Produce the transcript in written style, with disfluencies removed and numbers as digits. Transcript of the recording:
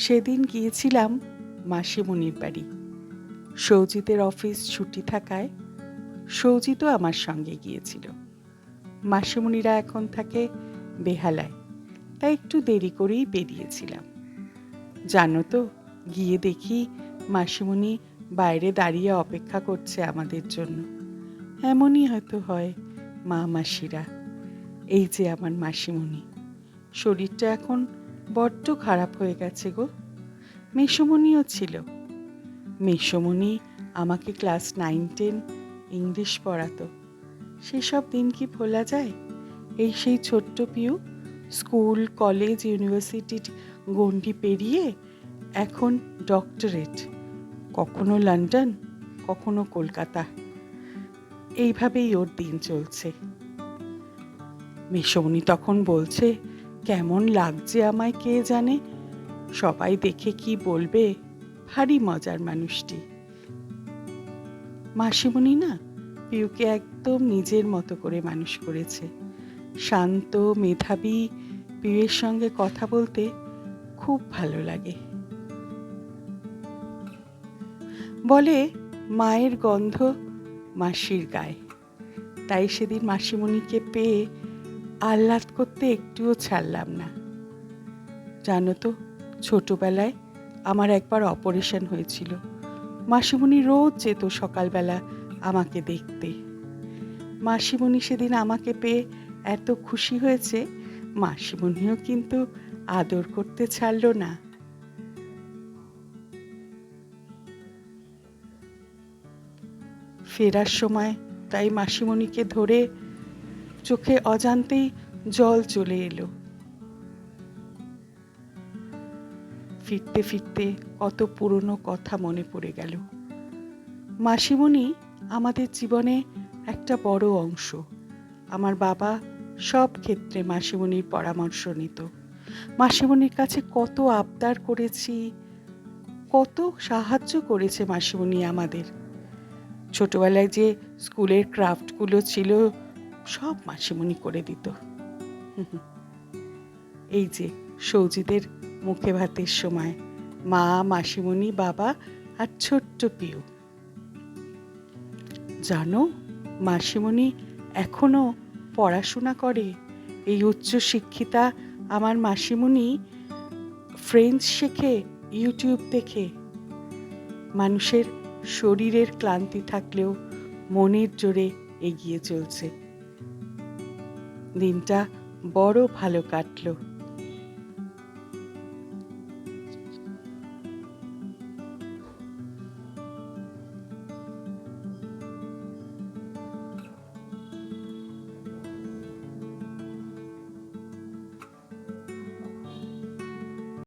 সেদিন গিয়েছিলাম মাসিমণির বাড়ি। সৌজিতের অফিস ছুটি থাকায় সৌজিতও আমার সঙ্গে গিয়েছিল। মাসিমণিরা এখন থাকে বেহালায়, তাই একটু দেরি করেই বেরিয়েছিলাম। জানো তো, গিয়ে দেখি মাসিমণি বাইরে দাঁড়িয়ে অপেক্ষা করছে আমাদের জন্য। এমনই হয়তো হয় মা মাসিরা। এই যে আমার মাসিমণি, শরীরটা এখন বড্ড খারাপ হয়ে গেছে গো। মেসোমণিও ছিল। মেসোমণি আমাকে ক্লাস 9-10 ইংলিশ পড়াতো। সেসব দিন কি ভোলা যায়? এই সেই ছোট্ট পিউ স্কুল, কলেজ, ইউনিভার্সিটির গণ্ডি পেরিয়ে এখন ডক্টরেট, কখনো লন্ডন, কখনো কলকাতা। এইভাবেই ওর দিন চলছে। মেসোমণি তখন বলছে, কেমন লাগছে আমায় কে জানে, সবাই দেখে কি বলবে, ভারী মজার মানুষটি। মাসিমণি না পিউকে একদম নিজের মতো করে মানুষ করেছে। শান্ত, মেধাবী পিউয়ের সঙ্গে কথা বলতে খুব ভালো লাগে। বলে মায়ের গন্ধ মাসির গায়ে। তাই সেদিন মাসিমণিকে পেয়ে আহ্লাদ করতে একটুও ছাড়লাম না। জানো তো, ছোটবেলায় আমার একবার অপারেশন হয়েছিল। মাসিমণি রোজ যেত সকালবেলা আমাকে দেখতে। মাসিমণি সেদিন আমাকে পেয়ে এত খুশি হয়েছে, মাসিমণিও কিন্তু আদর করতে ছাড়ল না। ফেরার সময় তাই মাসিমণিকে ধরে চোখে অজান্তেই জল চলে এলো। ফিরতে ফিরতে কত পুরনো কথা মনে পড়ে গেল। মাসিমণি আমাদের জীবনে একটা বড় অংশ। আমার বাবা সব ক্ষেত্রে মাসিমণির পরামর্শ নিত। মাসিমণির কাছে কত আবদার করেছি, কত সাহায্য করেছে মাসিমণি আমাদের। ছোটবেলায় যে স্কুলের ক্রাফটগুলো ছিল সব মাসিমণি করে দিত। এই যে সৌজিদের মুখে ভাতের সময় মা, মাসিমণি, বাবা আর ছোট্ট পিউ। জানো, মাসিমণি এখনো পড়াশোনা করে। এই উচ্চশিক্ষিতা আমার মাসিমণি ফ্রেঞ্চ শেখে ইউটিউব দেখে। মানুষের শরীরের ক্লান্তি থাকলেও মনের জোরে এগিয়ে চলছে। দিনটা বড় ভালো কাটলো।